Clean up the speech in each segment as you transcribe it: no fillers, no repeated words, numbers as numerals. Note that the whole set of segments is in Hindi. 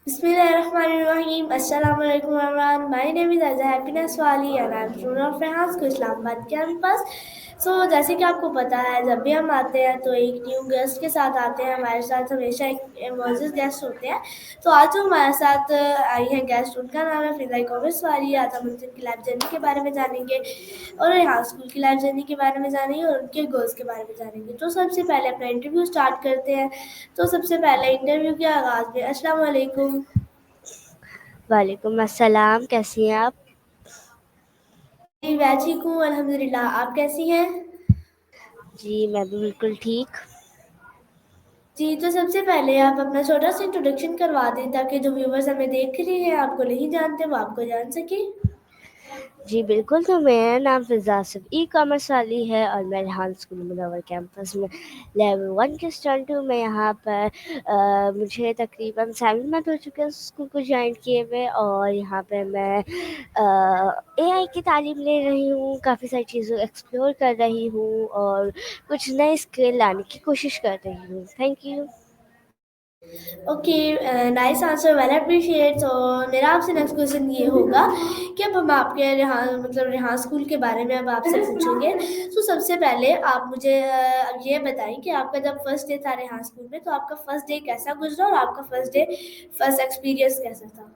Bismillahirrahmanirrahim. Assalamu alaikum everyone. My name is Aza Happiness Wali and I'm student of Rehan School Islamabad campus. जैसे कि आपको पता है जब भी हम आते हैं तो एक न्यू गेस्ट के साथ आते हैं हमारे साथ हमेशा एक मोजिज़ गेस्ट होते हैं। तो आज जो हमारे साथ आई हैं गेस्ट उनका नाम है फ़िज़ा कॉमर्स वाली। आज हम उनसे उनकी लाइफ जर्नी के बारे में जानेंगे और रेहान स्कूल की लाइफ जर्नी के बारे में जानेंगे और उनके गोल्स के बारे में जानेंगे। तो सबसे पहले अपना इंटरव्यू स्टार्ट करते हैं। तो सबसे पहले इंटरव्यू के आगाज़ में अस्सलाम वालेकुम। वालेकुम अस्सलाम, कैसी हैं आप? जी, मैं ठीक हूँ अल्हम्दुलिल्लाह। आप कैसी हैं? जी, मैं भी बिल्कुल ठीक। जी, तो सबसे पहले आप अपना छोटा-सा इंट्रोडक्शन करवा दें ताकि जो व्यूअर्स हमें देख रहे हैं, आपको नहीं जानते, वो आपको जान सकें। जी, बिल्कुल, तो मेरा नाम फ़िज़ा आसिफ़ ई-कॉमर्स वाली है और मैं रेहान स्कूल मुनव्वर कैंपस में लेवल 1 की स्टूडेंट हूँ। मैं यहाँ पर मुझे तकरीबन 7 मंथ हो चुके हैं स्कूल को जॉइन किए हुए और यहाँ पे मैं एआई की तालीम ले रही हूँ, काफ़ी सारी चीज़ों एक्सप्लोर कर रही हूँ और कुछ नए स्किल लाने की कोशिश कर रही हूँ। Thank you. Okay, nice answer, well appreciate. तो मेरा आपसे नेक्स्ट क्वेश्चन ये होगा कि अब हम आपके रेहान स्कूल के बारे में अब आपसे पूछेंगे। तो सबसे पहले आप मुझे ये बताएं कि आपका जब फर्स्ट डे था रेहान स्कूल में, तो आपका फर्स्ट डे कैसा गुजरा और आपका फर्स्ट एक्सपीरियंस कैसा था?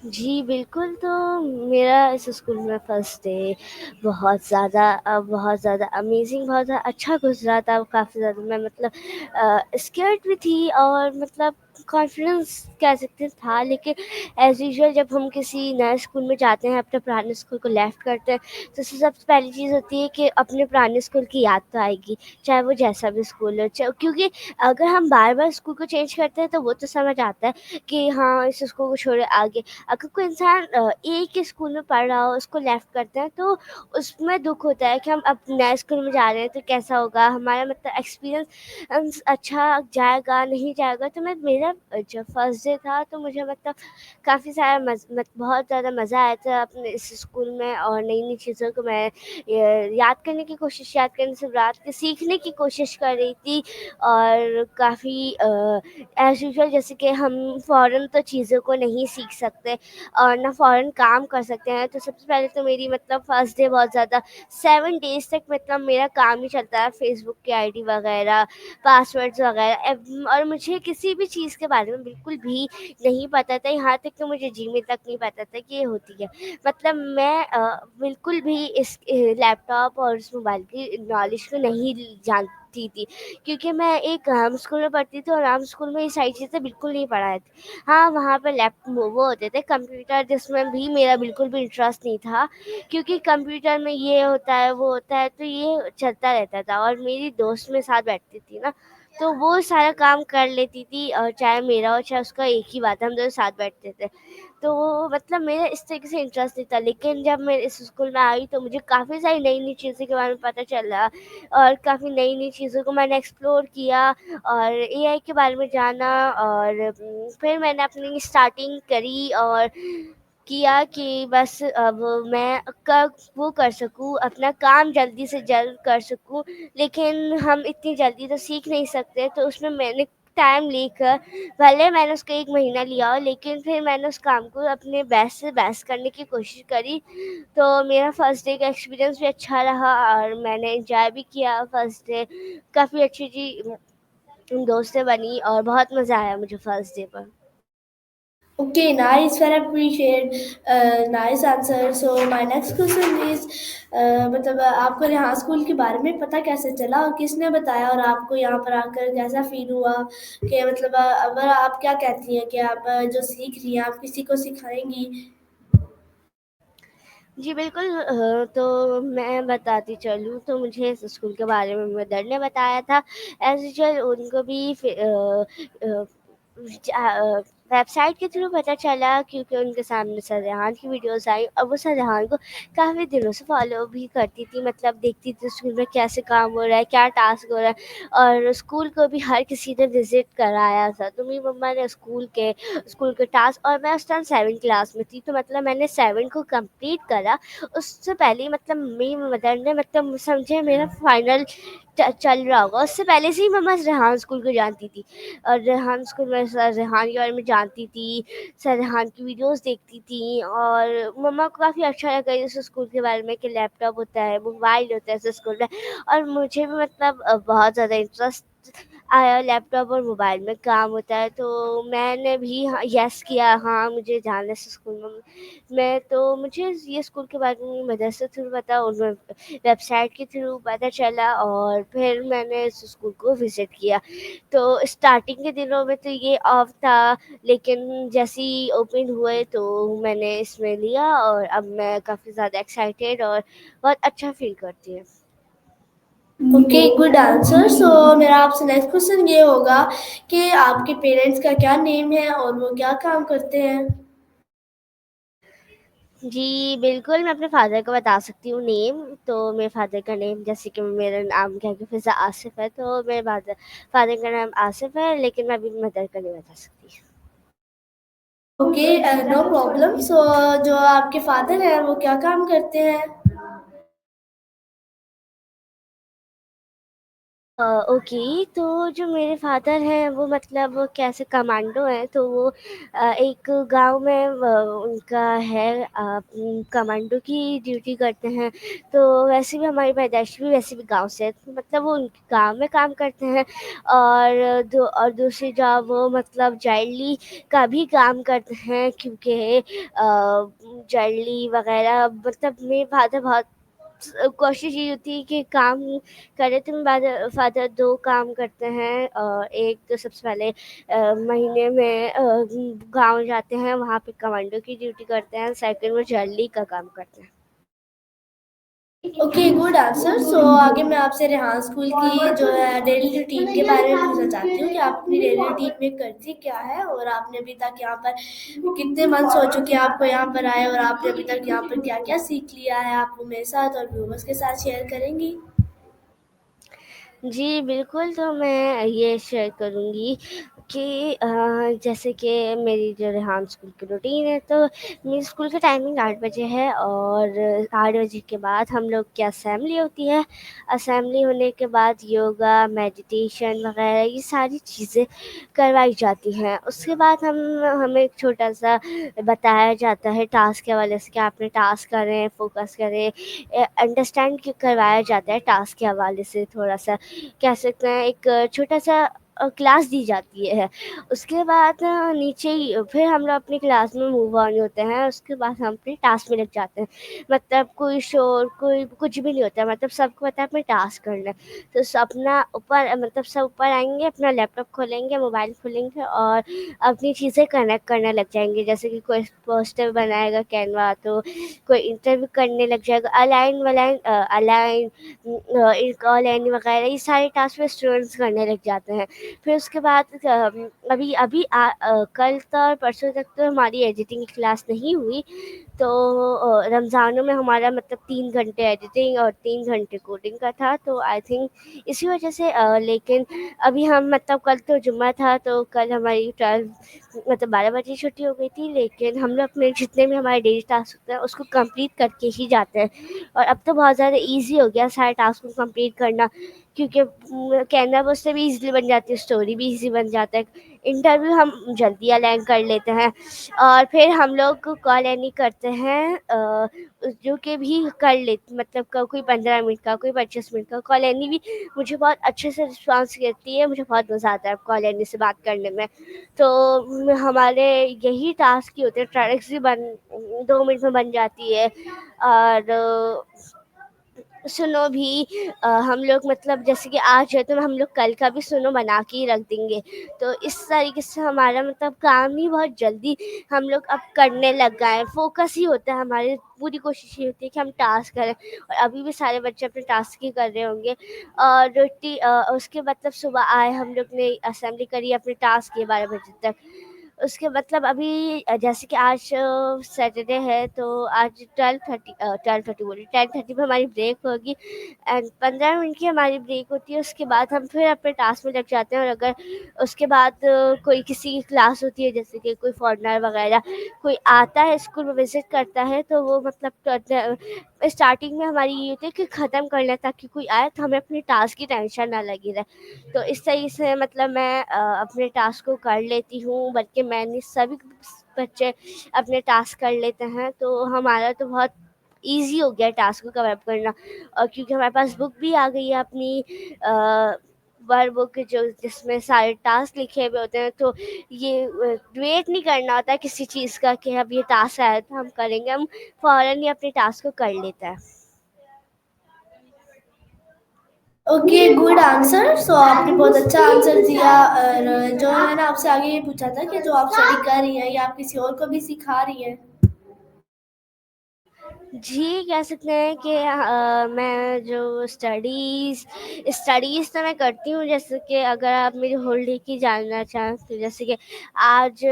जी, बिल्कुल, तो मेरा इस स्कूल में फ़र्स्ट डे बहुत ज़्यादा अमेज़िंग, बहुत ज़्यादा अच्छा गुज़रा था। काफ़ी ज़्यादा मैं मतलब स्केर्ड भी थी और मतलब कॉन्फिडेंस कह सकते हैं था, लेकिन एज़ यूजुअल जब हम किसी नए स्कूल में जाते हैं, अपने पुराने स्कूल को लेफ्ट करते हैं, तो सबसे पहली चीज़ होती है कि अपने पुराने स्कूल की याद तो आएगी, चाहे वो जैसा भी स्कूल हो। क्योंकि अगर हम बार-बार स्कूल को चेंज करते हैं, तो वो तो समझ आता है कि हाँ, इस स्कूल को छोड़े आगे अगर कोई इंसान एक ही स्कूल में पढ़ रहा हो, उसको लेफ्ट करते हैं, तो उसमें दुःख होता है कि हम अब नए स्कूल में जा रहे हैं, तो कैसा होगा? हमारा मतलब एक्सपीरियंस अच्छा जाएगा, नहीं जाएगा? तो मेरा जब फर्स्ट डे था, तो मुझे मतलब काफ़ी सारा बहुत ज़्यादा मज़ा आया था अपने इस स्कूल में और नई-नई चीज़ों को मैं याद करने से रात के सीखने की कोशिश कर रही थी और काफ़ी एज़ यूजुअल जैसे कि हम फ़ौरन तो चीज़ों को नहीं सीख सकते और ना फ़ौरन काम कर सकते हैं। तो सबसे पहले तो मेरी मतलब फर्स्ट डे बहुत ज़्यादा 7 डेज़ तक मतलब मेरा काम ही चलता है, फ़ेसबुक की आईडी वग़ैरह, पासवर्ड्स वग़ैरह और मुझे किसी भी चीज़ के बारे में बिल्कुल भी नहीं पता था, यहाँ तक कि मुझे जीमेल तक नहीं पता था कि ये होती है। मतलब मैं बिल्कुल भी इस लैपटॉप और इस मोबाइल की नॉलेज को नहीं जानती थी, क्योंकि मैं एक राम स्कूल में पढ़ती थी और राम स्कूल में ये सारी चीज़ें बिल्कुल नहीं पढ़ाए थे। हाँ, वहाँ पे वो होते थे कंप्यूटर, जिसमें भी मेरा बिल्कुल भी इंटरेस्ट नहीं था, क्योंकि कंप्यूटर में ये होता है, वो होता है, तो ये चलता रहता था और मेरी दोस्त मेरे साथ बैठती थी ना, तो वो सारा काम कर लेती थी और चाहे मेरा हो चाहे उसका एक ही बात है, हम दोनों साथ बैठते थे। तो वो मतलब मेरा इस तरीके से इंटरेस्ट नहीं था, लेकिन जब मैं इस स्कूल में आई तो मुझे काफ़ी सारी नई-नई चीज़ों के बारे में पता चला और काफ़ी नई-नई चीज़ों को मैंने एक्सप्लोर किया और एआई के बारे में जाना और फिर मैंने अपनी स्टार्टिंग करी और किया कि बस अब मैं कब वो कर सकूँ, अपना काम जल्दी से जल्द कर सकूँ, लेकिन हम इतनी जल्दी तो सीख नहीं सकते, तो उसमें मैंने टाइम लेकर, भले मैंने उसका 1 महीना लिया हो, लेकिन फिर मैंने उस काम को अपने बेस्ट से बेस्ट करने की कोशिश करी। तो मेरा फर्स्ट डे का एक्सपीरियंस भी अच्छा रहा और मैंने एन्जॉय भी किया फर्स्ट डे। काफ़ी अच्छी-अच्छी दोस्तें बनी और बहुत मज़ा आया मुझे फर्स्ट डे पर। Okay, nice, well appreciate, nice answer. So my next question is, आपको यहाँ स्कूल के बारे में पता कैसे चला और किसने बताया और आपको यहाँ पर आकर कैसा फील हुआ कि अब आप क्या कहती हैं कि आप जो सीख रही हैं आप किसी को सिखाएंगी? जी, बिल्कुल, तो मैं बताती चलूँ तो मुझे इस स्कूल के बारे में मदर ने बताया था। एज़ यूजुअल उनको भी वेबसाइट के थ्रू पता चला क्योंकि उनके सामने सर रेहान की वीडियोज़ आई और वो सर रेहान को काफ़ी दिनों से फ़ॉलो भी करती थी, मतलब देखती थी स्कूल में कैसे काम हो रहा है, क्या टास्क हो रहा है, और स्कूल को भी हर किसी ने विज़िट कराया था। तो मेरी मम्मा ने स्कूल के टास्क, और मैं उस टाइम 7th क्लास में थी, तो मतलब मैंने 7 को कंप्लीट करा। उससे पहले ही मतलब मेरी मदर ने मतलब समझे मेरा फाइनल चल रहा होगा, उससे पहले से ही मम्मा रेहान स्कूल को जानती थी, और रेहान स्कूल में सर रेहान के बारे में जानती थी, सर रेहान की वीडियोस देखती थी, और मम्मा को काफ़ी अच्छा लगा इस स्कूल के बारे में कि लैपटॉप होता है, मोबाइल होता है इस स्कूल में, और मुझे भी मतलब बहुत ज़्यादा इंटरेस्ट आया लैपटॉप और मोबाइल में काम होता है, तो मैंने भी हाँ येस किया, हाँ मुझे जाना है इस स्कूल में। मैं तो मुझे ये स्कूल के बारे में मदर से थ्रू पता, उनमें वेबसाइट के थ्रू पता चला, और फिर मैंने इस स्कूल को विज़िट किया। तो स्टार्टिंग के दिनों में तो ये ऑफ था, लेकिन जैसे ही ओपन हुए तो मैंने इसमें लिया, और अब मैं काफ़ी ज़्यादा एक्साइटेड और बहुत अच्छा फ़ील करती हूँ। Okay, good answer. सो मेरा आपसे नेक्स्ट क्वेश्चन ये होगा कि आपके पेरेंट्स का क्या नेम है और वो क्या काम करते हैं? जी, बिल्कुल, मैं अपने फ़ादर का बता सकती हूँ नेम। तो मेरे फ़ादर का नेम, जैसे कि मेरा नाम क्या है कि फ़िज़ा आसिफ़ है, तो मेरे फ़ादर का नाम आसिफ़ है, लेकिन मैं अभी मदर का नहीं बता सकती। Okay, no problem. सो जो आपके फादर हैं वो क्या काम करते हैं? ओके, तो जो मेरे फ़ादर हैं वो मतलब वो कैसे कमांडो हैं, तो वो एक गाँव में उनका है, कमांडो की ड्यूटी करते हैं। तो वैसे भी हमारी पैदाइश भी वैसे भी गाँव से है, तो मतलब वो उनके गाँव में काम करते हैं, और दूसरी जॉब वो मतलब जाइली का भी काम करते हैं, क्योंकि जाइली वग़ैरह मतलब मेरे फ़ादर बहुत कोशिश ये होती है कि काम करे, तो मेरे फादर 2 काम करते हैं। एक तो सबसे पहले महीने में गाँव जाते हैं, वहाँ पे कमांडो की ड्यूटी करते हैं, सेकंड वो जर्ली का काम करते हैं। Okay, good answer. सो आगे मैं आपसे रेहान स्कूल की जो है डेली रूटीन के बारे में पूछना चाहती हूँ कि आप अपनी डेली रूटीन में करती क्या है, और आपने अभी तक यहाँ पर कितने मंथ्स हो चुके हैं आपको यहाँ पर आए, और आपने अभी तक यहाँ पर क्या-क्या सीख लिया है, आप वो मेरे साथ और व्यूअर्स के साथ शेयर करेंगी? जी, बिल्कुल, तो मैं ये शेयर करूँगी कि जैसे कि मेरी जो रेहान स्कूल की रूटीन है, तो मेरी स्कूल की टाइमिंग 8 बजे है, और 8 बजे के बाद हम लोग की असेंबली होती है। असेंबली होने के बाद योगा, मेडिटेशन वग़ैरह ये सारी चीज़ें करवाई जाती हैं। उसके बाद हमें एक छोटा-सा बताया जाता है टास्क के हवाले से कि आपने टास्क करें, फ़ोकस करें, अंडरस्टैंड करवाया जाता है टास्क के हवाले से थोड़ा-सा, कह सकते हैं एक छोटा-सा क्लास दी जाती है। उसके बाद नीचे ही फिर हम लोग अपनी क्लास में मूव ऑन होते हैं, उसके बाद हम अपने टास्क में लग जाते हैं। मतलब कोई शोर, कोई कुछ भी नहीं होता है, मतलब सबको पता है हमें टास्क करना है। तो अपना ऊपर मतलब सब ऊपर आएँगे, अपना लैपटॉप खोलेंगे, मोबाइल खोलेंगे, और अपनी चीज़ें कनेक्ट करने लग जाएँगे। जैसे कि कोई पोस्टर बनाएगा कैनवा, तो कोई इंटरव्यू करने लग जाएगा, अलाइन वगैरह ये सारे टास्क में स्टूडेंट्स करने लग जाते हैं। फिर उसके बाद अभी अभी कल तो और परसों तक तो हमारी एडिटिंग की क्लास नहीं हुई, तो रमज़ानों में हमारा मतलब 3 घंटे एडिटिंग और 3 घंटे कोडिंग का था, तो आई थिंक इसी वजह से लेकिन अभी हम मतलब कल तो जुम्मा था, तो कल हमारी 12 मतलब 12 बजे छुट्टी हो गई थी, लेकिन हम लोग अपने जितने भी हमारे डेली टास्क होते हैं उसको कंप्लीट करके ही जाते हैं। और अब तो बहुत ज़्यादा ईज़ी हो गया सारे टास्क को कंप्लीट करना, क्योंकि कैनवा पे उससे भी ईज़िली बन जाती है, स्टोरी भी ईज़ी बन जाता है, इंटरव्यू हम जल्दी अलाइन कर लेते हैं, और फिर हम लोग कॉल एनी करते हैं, जो कि भी कर लेते मतलब कोई 15 मिनट का, कोई 25 मिनट का कॉल एनी भी मुझे बहुत अच्छे से रिस्पॉन्स करती है, मुझे बहुत मज़ा आता है कॉल एनी से बात करने में। तो हमारे यही टास्क ही होते हैं, ट्रायल्स भी 2 मिनट में बन जाती है, और सुनो भी हम लोग मतलब जैसे कि आज है तो हम लोग कल का भी सुनो बना के ही रख देंगे। तो इस तरीके से हमारा मतलब काम ही बहुत जल्दी हम लोग अब करने लग गए हैं। फ़ोकस ही होता है, हमारी पूरी कोशिश ये होती है कि हम टास्क करें, और अभी भी सारे बच्चे अपने टास्क ही कर रहे होंगे। और उसके मतलब सुबह आए हम लोग ने असेंबली करी अपने टास्क के 12 बजे तक। उसके मतलब अभी जैसे कि आज सैटरडे है तो आज 12:30 बोली 10:30 पे हमारी ब्रेक होगी एंड 15 मिनट की हमारी ब्रेक होती है। उसके बाद हम फिर अपने टास्क में लग जाते हैं और अगर उसके बाद कोई किसी की क्लास होती है जैसे कि कोई फॉरेनर वगैरह कोई आता है स्कूल में विजिट करता है तो वो मतलब स्टार्टिंग में हमारी ये होती है कि ख़त्म कर लें ताकि कोई आए तो हमें अपने टास्क की टेंशन ना लगी रहे। तो इस तरीके से मतलब मैं अपने टास्क को कर लेती हूँ, बल्कि मैंने सभी बच्चे अपने टास्क कर लेते हैं तो हमारा तो बहुत ईज़ी हो गया है टास्क को कवर अप करना। और क्योंकि हमारे पास बुक भी आ गई है अपनी वर्ड बुक जो जिसमें सारे टास्क लिखे हुए होते हैं तो ये वेट नहीं करना होता है किसी चीज़ का कि अब ये टास्क आया तो हम करेंगे, हम फ़ौरन ही अपने टास्क को कर लेते हैं। Okay, good answer. सो आपने बहुत अच्छा आंसर दिया। और जो मैंने आपसे आगे ये पूछा था कि जो आप स्टडी कर रही हैं या आप किसी और को भी सिखा रही हैं। जी, कह सकते हैं कि मैं जो स्टडीज़ तो मैं करती हूँ, जैसे कि अगर आप मेरी होल डे की जानना चाहें तो जैसे कि आज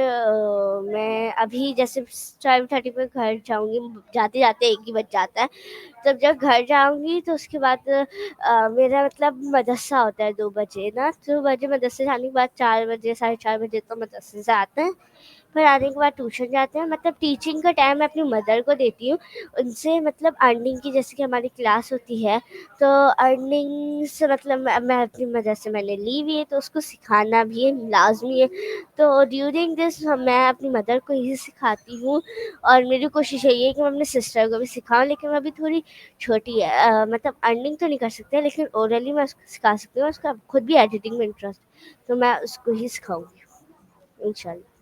मैं अभी जैसे 12:30 पे घर जाऊँगी, जाते-जाते 1 ही बज जाता है। तब जब घर जाऊँगी तो उसके बाद मेरा मतलब मदरसा होता है 2 बजे ना, 2 बजे मदरसे जाने के बाद 4 बजे, साढ़े 4 बजे तो मदरसे से आते हैं। फिर आने के बाद ट्यूशन जाते हैं, मतलब टीचिंग का टाइम मैं अपनी मदर को देती हूँ। उनसे मतलब अर्निंग की जैसे कि हमारी क्लास होती है, तो अर्निंग से मतलब मैं अपनी मदर से मैंने ली हुई है तो उसको सिखाना भी है, लाज़मी है। तो ड्यूरिंग दिस मैं अपनी मदर को ही सिखाती हूँ और मेरी कोशिश यही है कि मैं अपने सिस्टर को भी सिखाऊँ, लेकिन वो अभी थोड़ी छोटी है। मतलब अर्निंग तो नहीं कर सकते लेकिन ओरली मैं उसको सिखा सकती हूँ, उसका खुद भी एडिटिंग में इंटरेस्ट है, तो मैं उसको ही सिखाऊँगी इंशाल्लाह।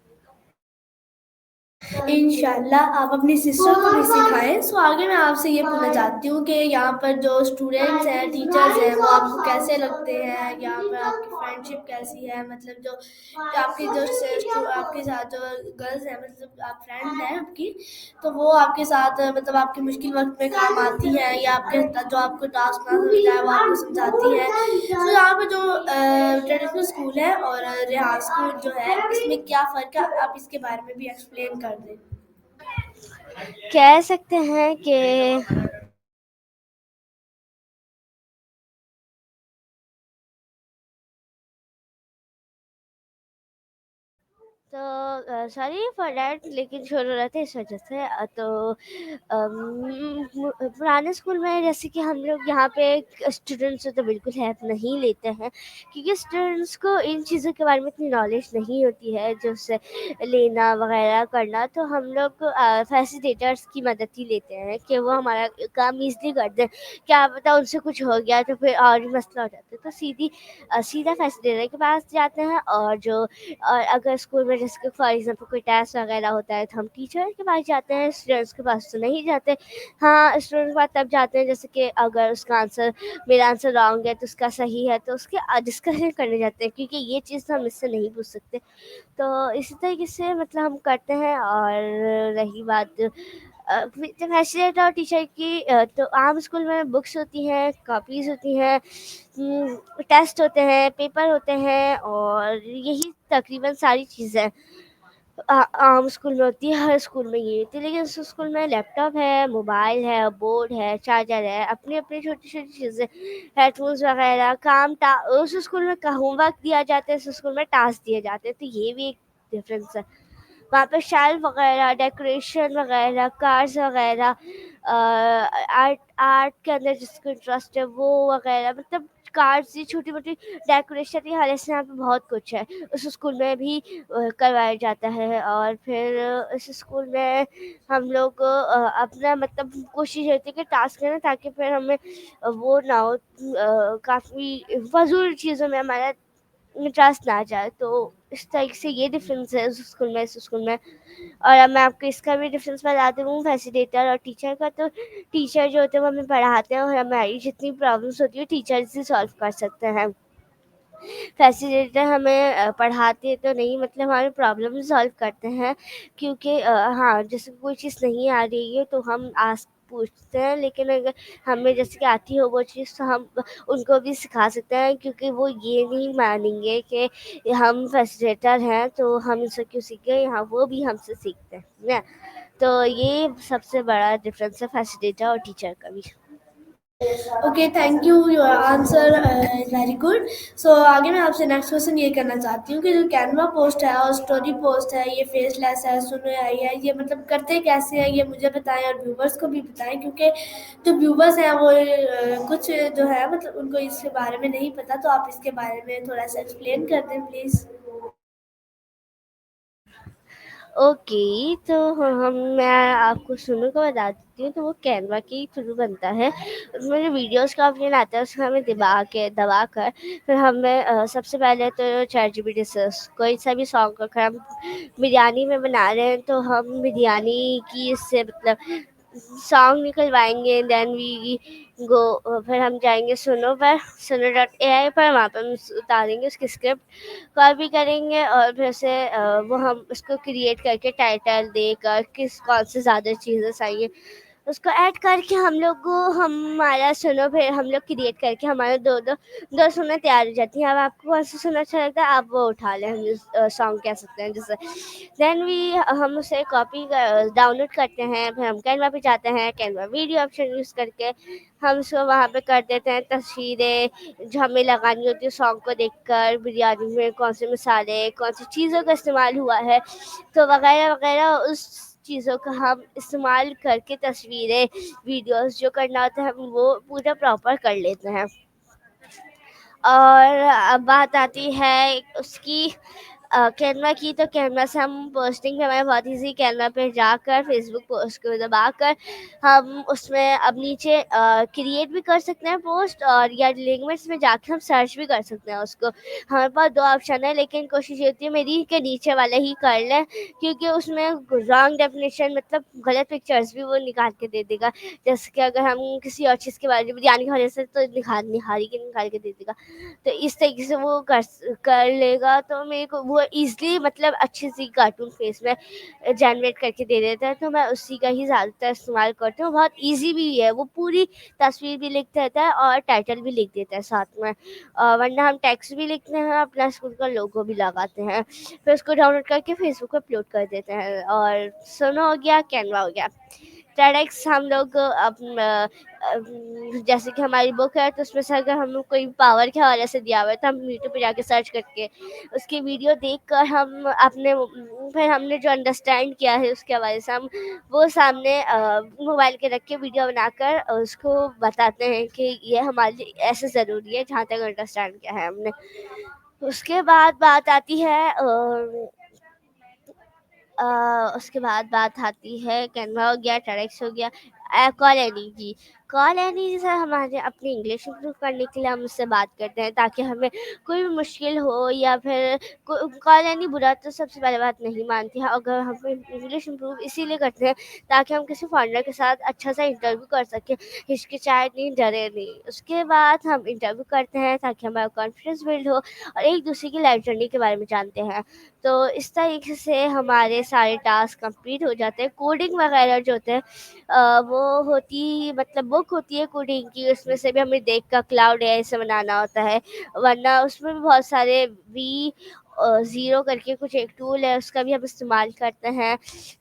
इंशाल्लाह आप अपनी सिस्टर को भी सिखाएं। सो आगे मैं आपसे ये पूछना चाहती हूँ कि यहाँ पर जो स्टूडेंट्स हैं, टीचर्स हैं, वो आपको कैसे लगते हैं? यहाँ पर आपकी फ्रेंडशिप कैसी है? मतलब जो आपकी आपके साथ जो गर्ल्स हैं, मतलब आप फ्रेंड हैं आपकी, तो वो आपके साथ मतलब आपके मुश्किल वक्त में काम आती हैं या आपके जो आपको टास्क ना समझता है वो आपको समझाती है। तो यहाँ पे जो ट्रेडिशनल स्कूल है और रिहाज स्कूल जो है, इसमें क्या फ़र्क है? आप इसके बारे में भी एक्सप्लेन कर दें। कह सकते हैं कि तो सॉरी फॉर दैट, लेकिन शोर हो रहा था इस वजह से। तो पुराने स्कूल में जैसे कि हम लोग यहाँ पे स्टूडेंट्स से तो बिल्कुल हेल्प नहीं लेते हैं क्योंकि स्टूडेंट्स को इन चीज़ों के बारे में इतनी नॉलेज नहीं होती है जो उससे लेना वगैरह करना। तो हम लोग फैसिलिटेटर्स की मदद ही लेते हैं कि वो हमारा काम ईज़िली कर दें। क्या पता उनसे कुछ हो गया तो फिर और भी मसला हो जाता है, तो सीधा फैसिलिटेटर के पास जाते हैं। और अगर स्कूल में जैसे कि फॉर एग्ज़ाम्पल कोई टेस्ट वगैरह होता है तो हम टीचर के पास जाते हैं, स्टूडेंट्स के पास तो नहीं जाते। हाँ, स्टूडेंट्स के पास तब जाते हैं जैसे कि अगर उसका आंसर मेरा आंसर रॉन्ग है तो उसका सही है तो उसके डिस्कशन करने जाते हैं क्योंकि ये चीज़ तो हम इससे नहीं पूछ सकते। तो इसी तरीके से मतलब हम करते हैं। और रही बात जब फैसिलिटेटर और टीचर की तो आम स्कूल में बुक्स होती हैं, कॉपीज़ होती हैं, टेस्ट होते हैं, पेपर होते हैं और यही तकरीबन सारी चीज़ें आम स्कूल में होती है, हर स्कूल में ये होती है। लेकिन उस स्कूल में लैपटॉप है, मोबाइल है, बोर्ड है, चार्जर है, अपनी-अपनी छोटी-छोटी चीज़ें, हेडफ़ोन्स वगैरह, उस स्कूल में का होमवर्क दिया जाता है, इस स्कूल में टास्क दिए जाते हैं, तो ये भी एक डिफ़रेंस है। वहाँ पे शेल्फ वगैरह, डेकोरेशन वगैरह, कार्स वगैरह, आर्ट आर्ट के अंदर जिसको इंटरेस्ट है वो वगैरह, मतलब कार्ड्स, ये छोटी-मोटी डेकोरेशन, ये हर ऐसे यहाँ पे बहुत कुछ है। उस स्कूल में भी करवाया जाता है। और फिर इस स्कूल में हम लोग अपना मतलब कोशिश रहती है कि टास्क करें ताकि फिर हमें वो ना हो, काफ़ी फ़ज़ूल चीज़ों में हमारा इंटरेस्ट ना जाए। तो इस तरीके से ये डिफ़रेंस है उस स्कूल में, इस स्कूल में। और अब मैं आपको इसका भी डिफ़रेंस बताती हूँ फैसिलिटेटर और टीचर का। तो टीचर जो होते हैं वो हमें पढ़ाते हैं और हमारी जितनी प्रॉब्लम्स होती है टीचर्स ही सॉल्व कर सकते हैं। फैसिलिटेटर हमें पढ़ाते तो नहीं, मतलब हमारी प्रॉब्लम सॉल्व करते हैं क्योंकि हाँ, जैसे कोई चीज़ नहीं आ रही है तो हम आस्क पूछते हैं, लेकिन अगर हमें जैसे कि आती हो वो चीज़ तो हम उनको भी सिखा सकते हैं, क्योंकि वो ये नहीं मानेंगे कि हम फैसिलिटेटर हैं तो हम इनसे क्यों सीखें, यहाँ वो भी हमसे सीखते हैं ना। तो ये सबसे बड़ा डिफरेंस है फैसिलिटेटर और टीचर का भी। Okay, thank you, your answer is very good. So आगे मैं आपसे नेक्स्ट क्वेश्चन ये करना चाहती हूँ कि जो कैनवा पोस्ट है और स्टोरी पोस्ट है, ये फेसलेस है, सुनो आई है, ये मतलब करते कैसे हैं, ये मुझे बताएं और व्यूवर्स को भी बताएं, क्योंकि जो व्यूवर्स हैं वो कुछ जो है मतलब उनको इसके बारे में नहीं पता, तो आप इसके बारे में थोड़ा सा एक्सप्लेन कर दें प्लीज़। ओके, तो मैं आपको सुनो को बता देती हूँ। तो वो कैनवा के थ्रू बनता है। उसमें जो वीडियोस का ऑप्शन आता है उसको हमें दबा कर फिर हमें सबसे पहले तो चैट जीपीटी से कोई सा भी सॉन्ग अगर हम बिरयानी में बना रहे हैं तो हम बिरयानी की इससे मतलब सॉन्ग निकलवाएंगे। देन वी गो, फिर हम जाएंगे सुनो डॉट ए आई पर, वहाँ पर हम उतारेंगे उसकी स्क्रिप्ट, कॉपी करेंगे और फिर से वो हम उसको क्रिएट करके टाइटल देकर किस कौन से ज़्यादा चीज़ें चाहिए उसको ऐड करके हम लोग को हमारा सुनो, फिर हम लोग क्रिएट करके हमारा दो सुनो तैयार हो जाती है। अब आपको कौन सा सुनो अच्छा लगता है आप वो उठा लें, हम सॉन्ग कह सकते हैं जैसे। देन वी हम उसे कॉपी डाउनलोड करते हैं, फिर हम कैनवा पे जाते हैं, कैनवा वीडियो ऑप्शन यूज़ करके हम उसको वहाँ पे कर देते हैं तस्वीरें जो हमें लगानी होती है सॉन्ग को देखकर, बिरयानी में कौन से मसाले कौन सी चीज़ों का इस्तेमाल हुआ है तो वगैरह वगैरह उस चीज़ों का हम इस्तेमाल करके तस्वीरें वीडियोस जो करना होता है हम वो पूरा प्रॉपर कर लेते हैं। और अब बात आती है उसकी कैनवा की, तो कैनवा से हम पोस्टिंग भी हमारे बहुत ईजी, कैनवा पे जाकर फेसबुक पोस्ट को दबाकर हम उसमें अब नीचे क्रिएट भी कर सकते हैं पोस्ट, और या लिंक्स में जाके हम सर्च भी कर सकते हैं उसको। हमारे पास दो ऑप्शन है, लेकिन कोशिश ये होती है मेरी के नीचे वाला ही कर लें, क्योंकि उसमें रॉन्ग डेफिनेशन मतलब गलत पिक्चर्स भी वो निकाल के दे देगा। जैसे कि अगर हम किसी और चीज़ के बारे में बिरयानी के वजह से तो निहारी के निकाल के दे देगा, तो इस तरीके से वो कर लेगा। तो मेरे को वो ईज़िली मतलब अच्छी सी कार्टून फेस में जनरेट करके दे देता है, तो मैं उसी का ही ज़्यादातर इस्तेमाल करती हूँ। बहुत ईज़ी भी है, वो पूरी तस्वीर भी लिख देता है और टाइटल भी लिख देता है साथ में। वरना हम टेक्स्ट भी लिखते हैं, अपना स्कूल का लोगो भी लगाते हैं, फिर उसको डाउनलोड करके फेसबुक पे अपलोड कर देते हैं। और सुनो हो गया, कैनवा हो गया। टेडएक्स हम लोग जैसे कि हमारी बुक है तो उसमें से अगर हमें कोई पावर के हवाले से दिया हुआ है तो हम यूट्यूब पे जाके सर्च करके उसकी वीडियो देखकर हम अपने फिर हमने जो अंडरस्टैंड किया है उसके हवाले से हम वो सामने मोबाइल के रख के वीडियो बनाकर उसको बताते हैं कि ये हमारे लिए ऐसे ज़रूरी है जहाँ तक अंडरस्टैंड किया है हमने। उसके बाद बात आती है उसके बाद बात आती है कैनवा हो गया, टेडएक्स हो गया, कॉल एनी जी। कॉल एनी से हमारे अपनी इंग्लिश इम्प्रूव करने के लिए हम उससे बात करते हैं, ताकि हमें कोई भी मुश्किल हो या फिर कॉल एनी बुरा तो सबसे पहले बात नहीं मानती है। अगर हम इंग्लिश इम्प्रूव इसीलिए करते हैं ताकि हम किसी फॉरेनर के साथ अच्छा सा इंटरव्यू कर सकें, हिचकिचाए नहीं, डरे नहीं। उसके बाद हम इंटरव्यू करते हैं ताकि हमारा कॉन्फिडेंस बिल्ड हो और एक दूसरे की लाइफ जर्नी के बारे में जानते हैं। तो इस तरीके से हमारे सारे टास्क कंप्लीट हो जाते हैं। कोडिंग वगैरह जो होते हैं वो होती मतलब बुक होती है कोडिंग की, उसमें से भी हमें देख कर क्लाउड एआई से बनाना होता है, वरना उसमें भी बहुत सारे वी ज़ीरो करके कुछ एक टूल है उसका भी हम इस्तेमाल करते हैं।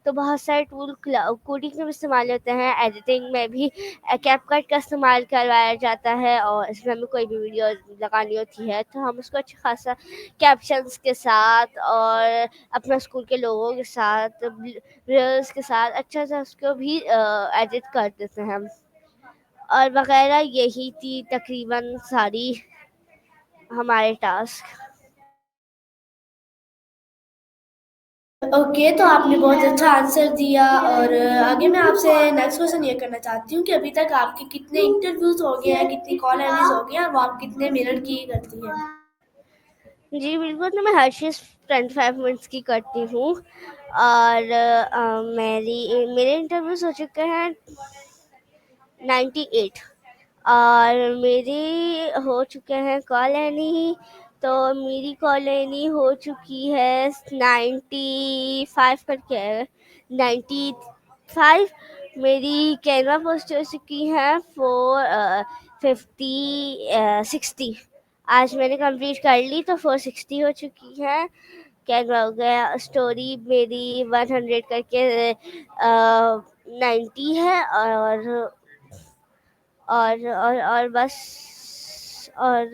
तो बहुत सारे टूल कोडिंग में भी इस्तेमाल होते हैं, एडिटिंग में भी कैपकट का इस्तेमाल करवाया जाता है, और इसमें हमें कोई भी वीडियो लगानी होती है तो हम उसको अच्छा खासा कैप्शंस के साथ और अपना स्कूल के लोगों के साथ रील्स के साथ अच्छा सा उसको भी एडिट कर देते हैं हम। और वगैरह यही थी तकरीबन सारी हमारे टास्क। ओके, तो आपने बहुत अच्छा आंसर दिया, और आगे मैं आपसे नेक्स्ट क्वेश्चन ये करना चाहती हूँ कि अभी तक आपके कितने इंटरव्यूज हो गए हैं, कितनी कॉल एनीज हो गई हैं, और वो आप कितने मिनट की करती हैं। जी बिल्कुल, तो मैं हर चीज़ 25 मिनट्स की करती हूँ, और मेरे इंटरव्यूज़ हो चुके हैं 98, और मेरी हो चुके हैं कॉलोनी, तो मेरी कॉलोनी हो चुकी है 95 करके है, 95 मेरी कैनवा पोस्ट हो चुकी है फॉर 60। आज मैंने कंप्लीट कर ली तो 460 हो चुकी है। कैनवा हो गया। स्टोरी मेरी 100 करके 90 है। और बस। और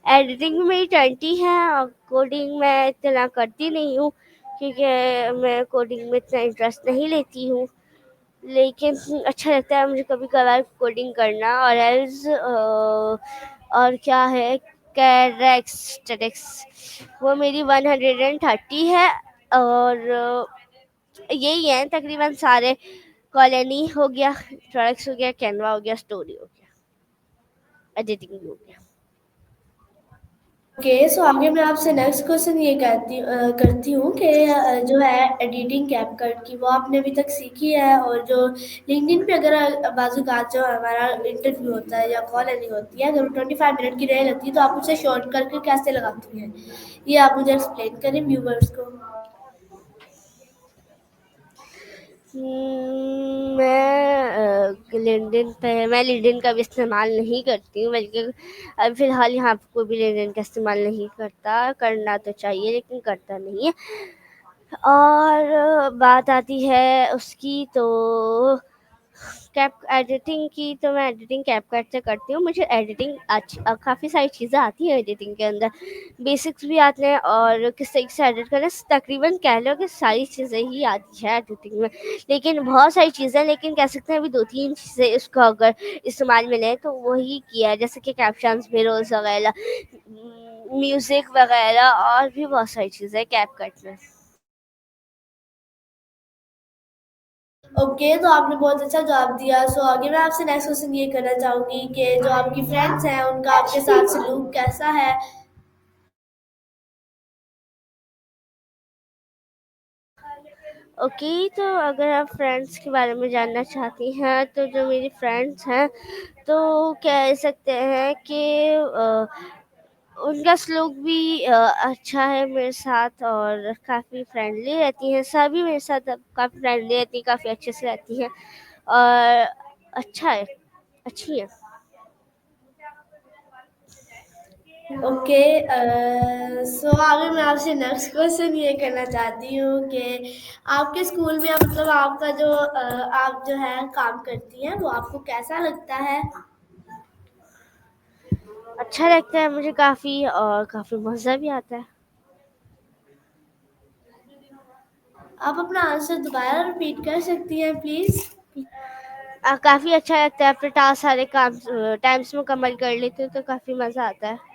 एडिटिंग में मेरी 20 है। और कोडिंग मैं इतना करती नहीं हूँ क्योंकि मैं कोडिंग में इतना इंटरेस्ट नहीं लेती हूँ, लेकिन अच्छा लगता है मुझे कभी कभार कोडिंग करना। और एल्स और क्या है, कैरेक्टरिस्टिक्स वो मेरी 130 है। और यही है तकरीबन सारे। कॉलोनी हो गया, प्रोडक्ट्स हो गया, कैनवा हो गया, स्टोरी हो गया, एडिटिंग भी हो गया। ओके, सो आगे मैं आपसे नेक्स्ट क्वेश्चन ये करती हूँ कि जो है एडिटिंग कैपकट की वो आपने अभी तक सीखी है, और जो लिंक्डइन पे अगर बाजूकात जो हमारा इंटरव्यू होता है या कॉल एंडिंग होती है, अगर 25 मिनट की रह लगती है तो आप उसे शॉर्ट करके कैसे लगाती हैं, ये आप मुझे एक्सप्लेन करें व्यूवर्स को। मैं लिंक्डइन का भी इस्तेमाल नहीं करती हूँ, बल्कि अभी फ़िलहाल यहाँ पे कोई भी लिंक्डइन का इस्तेमाल नहीं करता। करना तो चाहिए लेकिन करता नहीं है। और बात आती है उसकी तो कैप एडिटिंग की, तो मैं एडिटिंग कैपकट से करती हूँ। मुझे एडिटिंग काफ़ी सारी चीज़ें आती हैं एडिटिंग के अंदर। बेसिक्स भी आते हैं और किस तरीके से एडिट करना, तकरीबन कह लो कि सारी चीज़ें ही आती है एडिटिंग में। लेकिन बहुत सारी चीज़ें, लेकिन कह सकते हैं अभी 2-3 चीज़ें इसको अगर इस्तेमाल में लें तो वही किया है, जैसे कि कैप्शंस, वीडियोज़ वगैरह, म्यूज़िक वगैरह, और भी बहुत सारी चीज़ें कैपकट में। ओके, तो आपने बहुत अच्छा जवाब दिया। सो आगे मैं आपसे नेक्स्ट क्वेश्चन ये करना चाहूँगी कि जो आपकी फ्रेंड्स हैं उनका आपके साथ सलूक कैसा है। ओके, तो अगर आप फ्रेंड्स के बारे में जानना चाहती हैं तो जो मेरी फ्रेंड्स हैं तो कह सकते हैं कि उनका सलूक भी अच्छा है मेरे साथ, और काफ़ी फ्रेंडली रहती हैं। सभी मेरे साथ अब काफ़ी फ्रेंडली रहती हैं, काफ़ी अच्छे से रहती हैं, और अच्छा है, अच्छी है। ओके, सो आगे मैं आपसे नेक्स्ट क्वेश्चन ये करना चाहती हूँ कि आपके स्कूल में मतलब आपका जो आप जो है काम करती हैं वो आपको कैसा लगता है। अच्छा लगता है मुझे काफ़ी, और काफ़ी मज़ा भी आता है। आप अपना आंसर दोबारा रिपीट कर सकती हैं प्लीज़। काफ़ी अच्छा लगता है, अपने टास्क सारे काम टाइम्स मुकम्मल कर लेते हो तो काफ़ी मज़ा आता है।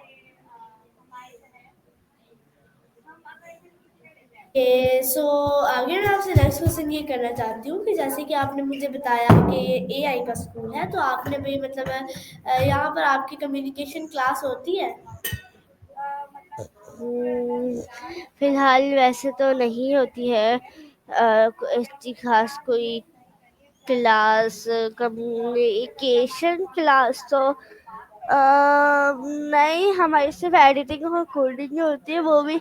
सो आगे मैं आपसे नेक्स्ट क्वेश्चन ये करना चाहती हूँ कि जैसे कि आपने मुझे बताया कि एआई का स्कूल है, तो आपने भी मतलब यहाँ पर आपकी कम्युनिकेशन क्लास होती है। फिलहाल वैसे तो नहीं होती है इतनी खास कोई क्लास, कम्युनिकेशन क्लास तो नहीं। हमारी सिर्फ एडिटिंग और कोडिंग होती है, वो भी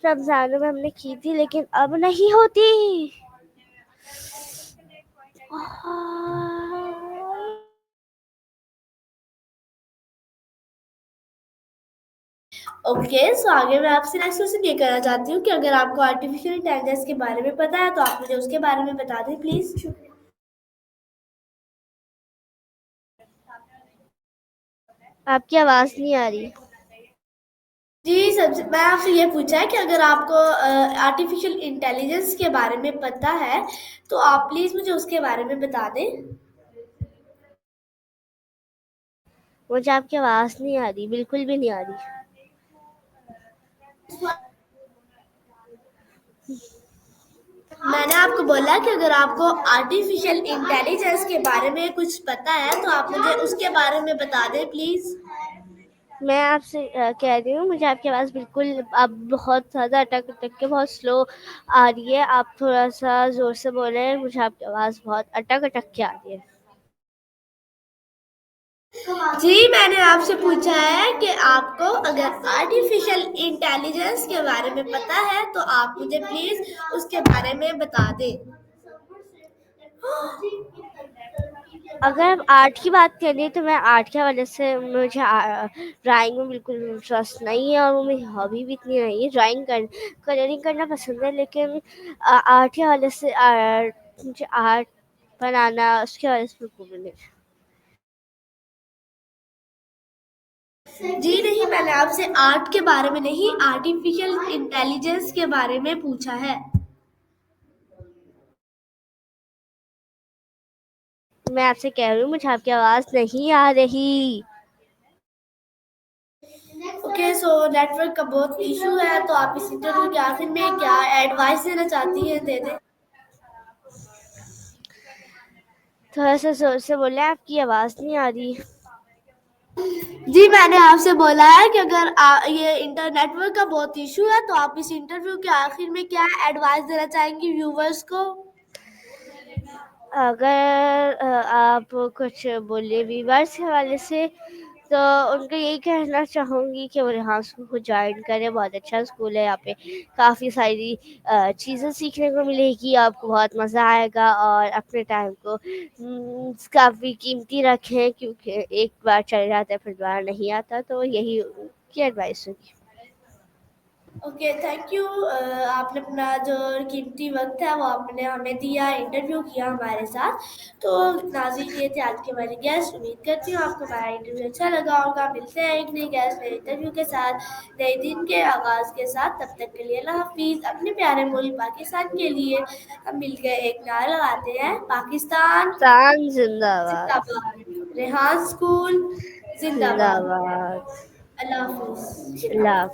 रमजान में हमने की थी, लेकिन अब नहीं होती। ओके, सो आगे मैं आपसे नेक्स्ट क्वेश्चन ये करना चाहती हूँ कि अगर आपको आर्टिफिशियल इंटेलिजेंस के बारे में पता है तो आप मुझे उसके बारे में बता दें प्लीज़। आपकी आवाज़ नहीं आ रही। जी, सबसे मैं आपसे ये पूछा है कि अगर आपको आर्टिफिशियल इंटेलिजेंस के बारे में पता है तो आप प्लीज़ मुझे उसके बारे में बता दें। मुझे आपकी आवाज़ नहीं आ रही, बिल्कुल भी नहीं आ रही। मैंने आपको बोला कि अगर आपको आर्टिफिशियल इंटेलिजेंस के बारे में कुछ पता है तो आप मुझे उसके बारे में बता दें प्लीज़। मैं आपसे कह रही हूँ, मुझे आपकी आवाज़ बिल्कुल अब बहुत ज़्यादा अटक-अटक के बहुत स्लो आ रही है। आप थोड़ा-सा ज़ोर से बोलें, मुझे आपकी आवाज़ बहुत अटक-अटक के आ रही है। जी, मैंने आपसे पूछा है कि आपको अगर आर्टिफिशियल इंटेलिजेंस के बारे में पता है तो आप मुझे प्लीज़ उसके बारे में बता दें। अगर हम आर्ट की बात करें तो मैं आर्ट के हवाले से मुझे ड्राइंग में बिल्कुल इंटरेस्ट नहीं है और वो मेरी हॉबी भी इतनी नहीं है। कलरिंग करना पसंद है, लेकिन आर्ट के हवाले से मुझे आर्ट बनाना उसके हवाले से बिल्कुल भी नहीं। जी नहीं, मैंने आपसे आर्ट के बारे में नहीं, आर्टिफिशियल इंटेलिजेंस के बारे में पूछा है। मैं आपसे कह रही हूँ मुझे आपकी आवाज़ नहीं आ रही। ओके, सो नेटवर्क का बहुत इशू है, तो आप इस इंटरव्यू के आखिर में क्या एडवाइस देना चाहती हैं, दे दें। थोड़ा सा जोर से बोले, आपकी आवाज़ नहीं आ रही। जी, मैंने आपसे बोला है कि अगर ये नेटवर्क का बहुत इशू है, तो आप इस इंटरव्यू के आखिर में क्या एडवाइस देना चाहेंगी व्यूवर्स को। अगर आप कुछ बोले व्यूअर्स के हवाले से, तो उनको यही कहना चाहूँगी कि वो रेहान स्कूल को ज्वाइन करें। बहुत अच्छा स्कूल है, यहाँ पे काफ़ी सारी चीज़ें सीखने को मिलेगी, आपको बहुत मज़ा आएगा। और अपने टाइम को काफ़ी कीमती रखें, क्योंकि एक बार चले जाते हैं फिर दोबारा नहीं आता, तो यही उनकी एडवाइस होगी। Okay, thank you. आपने अपना जो कीमती वक्त है वो आपने हमें दिया, इंटरव्यू किया हमारे साथ। तो नाज़रीन, ये थे आज के हमारे गेस्ट। उम्मीद करती हूँ आपको हमारा इंटरव्यू अच्छा लगा होगा। मिलते हैं एक नई गेस्ट, नए इंटरव्यू के साथ, नए दिन के आगाज़ के साथ। तब तक के लिए अल्लाह हाफिज़। अपने प्यारे मुल्क पाकिस्तान के लिए हम मिलकर एक नारा लगाते हैं, पाकिस्तान पाकिस्तान जिंदाबाद। जिंदाबाद, रेहान स्कूल जिंदाबाद। जिंदाबाद। अल्लाह हाफिज़। अल्लाह